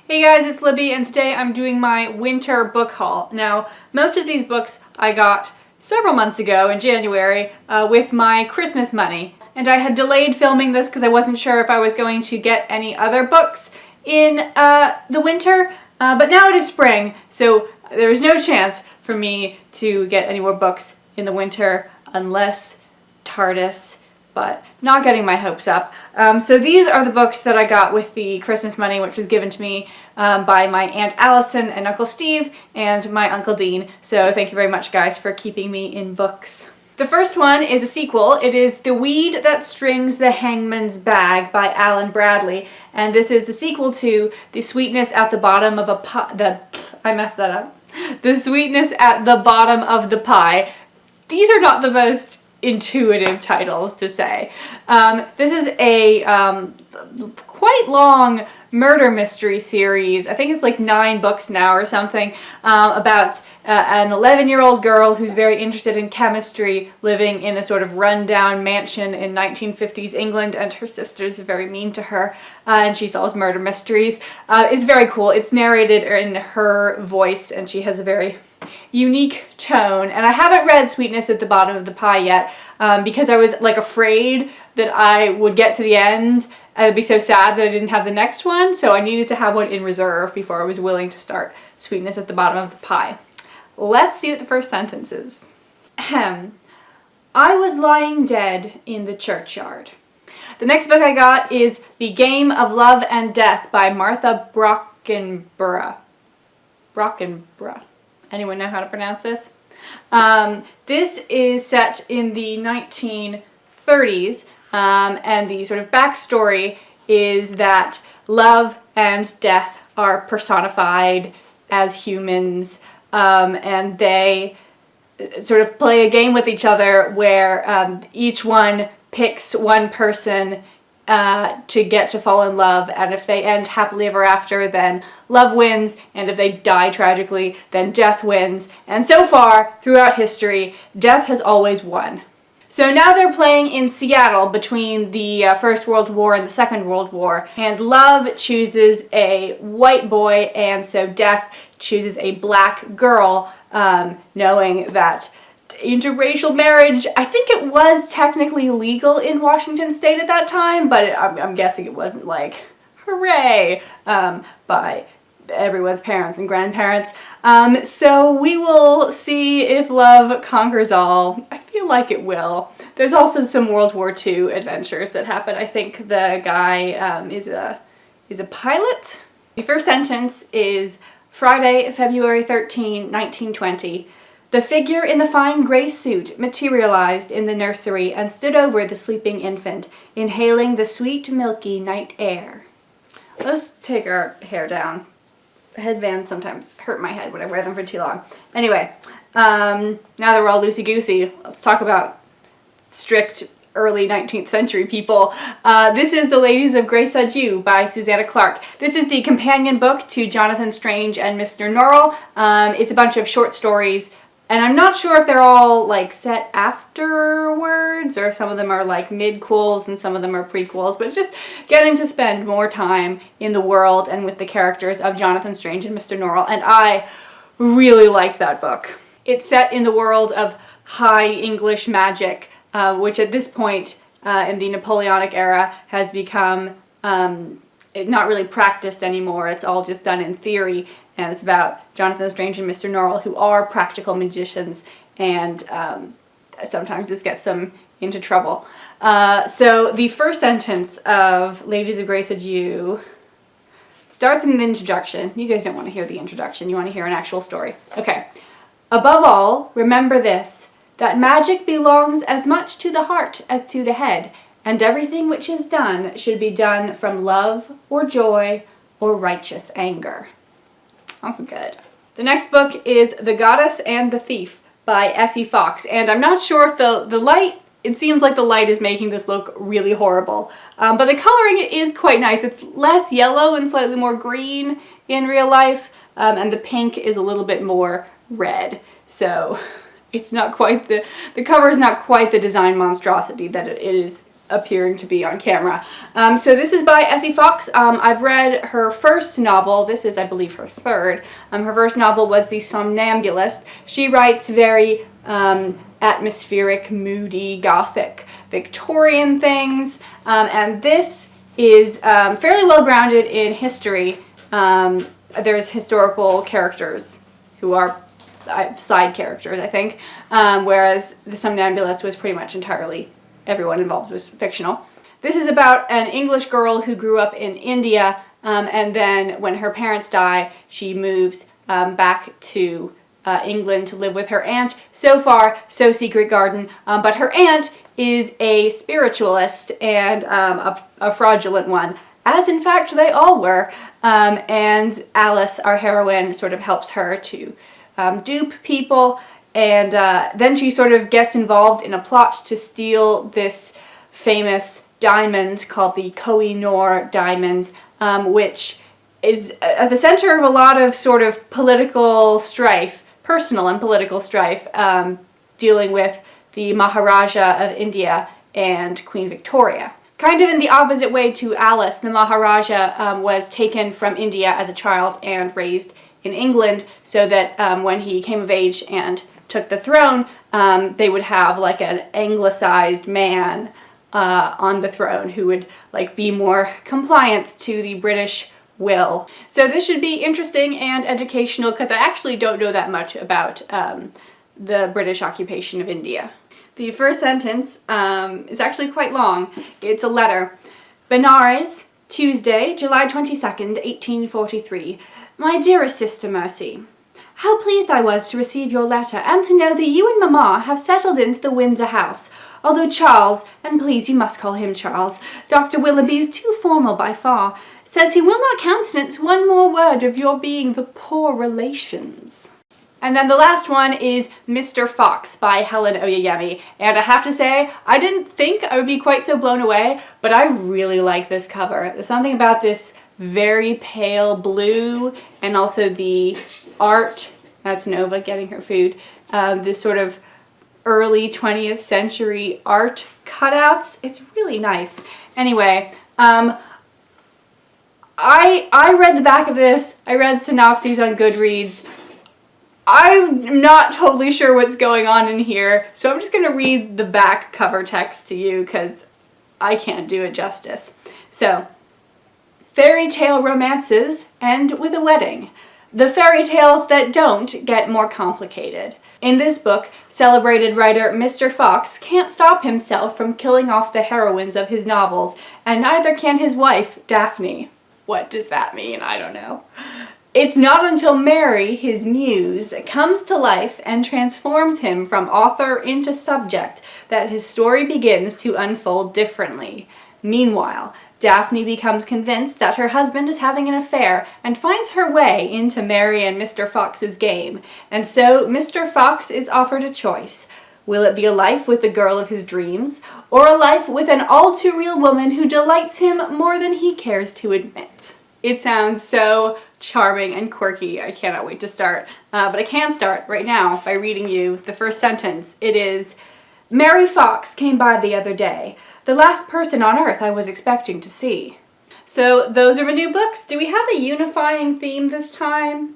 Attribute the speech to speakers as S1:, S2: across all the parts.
S1: Hey guys, it's Libby, and today I'm doing my winter book haul. Now, most of these books I got several months ago in January with my Christmas money. And I had delayed filming this because I wasn't sure if I was going to get any other books in the winter, but now it is spring, so there is no chance for me to get any more books in the winter unless TARDIS, but not getting my hopes up. So these are the books that I got with the Christmas money, which was given to me by my Aunt Allison and Uncle Steve and my Uncle Dean. So thank you very much, guys, for keeping me in books. The first one is a sequel. It is The Weed That Strings the Hangman's Bag by Alan Bradley. And this is the sequel to The Sweetness at the Bottom of a Pie. I messed that up. The Sweetness at the Bottom of the Pie. These are not the most intuitive titles to say. This is a quite long murder mystery series. I think it's like 9 books now or something, about an 11-year-old girl who's very interested in chemistry, living in a sort of rundown mansion in 1950s England, and her sister's very mean to her, and she solves murder mysteries. It's very cool. It's narrated in her voice, and she has a very unique tone. And I haven't read Sweetness at the Bottom of the Pie yet because I was like afraid that I would get to the end and it'd be so sad that I didn't have the next one, so I needed to have one in reserve before I was willing to start Sweetness at the Bottom of the Pie. Let's see what the first sentence is. Ahem. I was lying dead in the churchyard. The next book I got is The Game of Love and Death by Martha Brockenbrough. Brockenbrough. Anyone know how to pronounce this? This is set in the 1930s, and the sort of backstory is that love and death are personified as humans, and they sort of play a game with each other where each one picks one person to get to fall in love, and if they end happily ever after, then love wins, and if they die tragically, then death wins. And so far, throughout history, death has always won. So now they're playing in Seattle between the First World War and the Second World War, and love chooses a white boy, and so death chooses a black girl, knowing that interracial marriage, I think it was technically legal in Washington State at that time, but I'm guessing it wasn't like, hooray, by everyone's parents and grandparents. So we will see if love conquers all. I feel like it will. There's also some World War II adventures that happen. I think the guy is a pilot. The first sentence is Friday, February 13, 1920. The figure in the fine gray suit materialized in the nursery and stood over the sleeping infant, inhaling the sweet, milky night air. Let's take our hair down. The headbands sometimes hurt my head when I wear them for too long. Anyway, now that we're all loosey-goosey, let's talk about strict early 19th century people. This is The Ladies of Grace Adieu by Susanna Clarke. This is the companion book to Jonathan Strange and Mr. Norrell. It's a bunch of short stories, and I'm not sure if they're all like set afterwards or some of them are like mid-quels and some of them are prequels, but it's just getting to spend more time in the world and with the characters of Jonathan Strange and Mr. Norrell, and I really liked that book. It's set in the world of High English magic, which at this point in the Napoleonic era has become not really practiced anymore. It's all just done in theory, and it's about Jonathan Strange and Mr. Norrell, who are practical magicians, and sometimes this gets them into trouble. So the first sentence of Ladies of Grace Adieu starts in an introduction. You guys don't want to hear the introduction, you want to hear an actual story. Okay. Above all, remember this, that magic belongs as much to the heart as to the head, and everything which is done should be done from love or joy or righteous anger. That's good. The next book is The Goddess and the Thief by Essie Fox, and I'm not sure if the light, it seems like the light is making this look really horrible, but the coloring is quite nice. It's less yellow and slightly more green in real life, and the pink is a little bit more red, so it's not quite the cover is not quite the design monstrosity that it is appearing to be on camera. So this is by Essie Fox. I've read her first novel. This is, I believe, her third. Her first novel was The Somnambulist. She writes very atmospheric, moody, gothic, Victorian things. And this is fairly well grounded in history. There's historical characters who are side characters, I think, whereas The Somnambulist was pretty much entirely, everyone involved was fictional. This is about an English girl who grew up in India, and then when her parents die, she moves back to England to live with her aunt. So far, so secret garden, but her aunt is a spiritualist and a fraudulent one, as in fact they all were, and Alice, our heroine, sort of helps her to dupe people, and then she sort of gets involved in a plot to steal this famous diamond called the Koh-i-Noor diamond, which is at the center of a lot of sort of political strife, personal and political strife, dealing with the Maharaja of India and Queen Victoria. Kind of in the opposite way to Alice, the Maharaja was taken from India as a child and raised in England so that when he came of age and took the throne, they would have like an anglicized man on the throne who would like be more compliant to the British will. So this should be interesting and educational because I actually don't know that much about the British occupation of India. The first sentence is actually quite long. It's a letter. Benares, Tuesday, July 22nd, 1843. My dearest sister Mercy, how pleased I was to receive your letter and to know that you and Mamma have settled into the Windsor house, although Charles, and please you must call him Charles, Dr. Willoughby is too formal by far, says he will not countenance one more word of your being the poor relations. And then the last one is Mr. Fox by Helen Oyeyemi. And I have to say, I didn't think I would be quite so blown away, but I really like this cover. There's something about this very pale blue and also the art, that's Nova getting her food, this sort of early 20th century art cutouts. It's really nice. Anyway, I read the back of this. I read synopses on Goodreads. I'm not totally sure what's going on in here, so I'm just going to read the back cover text to you because I can't do it justice. So, fairy tale romances end with a wedding. The fairy tales that don't get more complicated. In this book, celebrated writer Mr. Fox can't stop himself from killing off the heroines of his novels, and neither can his wife, Daphne. What does that mean? I don't know. It's not until Mary, his muse, comes to life and transforms him from author into subject that his story begins to unfold differently. Meanwhile, Daphne becomes convinced that her husband is having an affair and finds her way into Mary and Mr. Fox's game. And so Mr. Fox is offered a choice. Will it be a life with the girl of his dreams, or a life with an all-too-real woman who delights him more than he cares to admit? It sounds so charming and quirky. I cannot wait to start. But I can start right now by reading you the first sentence. It is, Mary Fox came by the other day, the last person on earth I was expecting to see. So those are my new books. Do we have a unifying theme this time?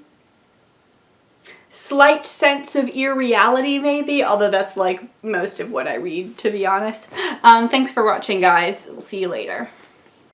S1: Slight sense of irreality maybe, although that's like most of what I read, to be honest. Thanks for watching, guys. We'll see you later.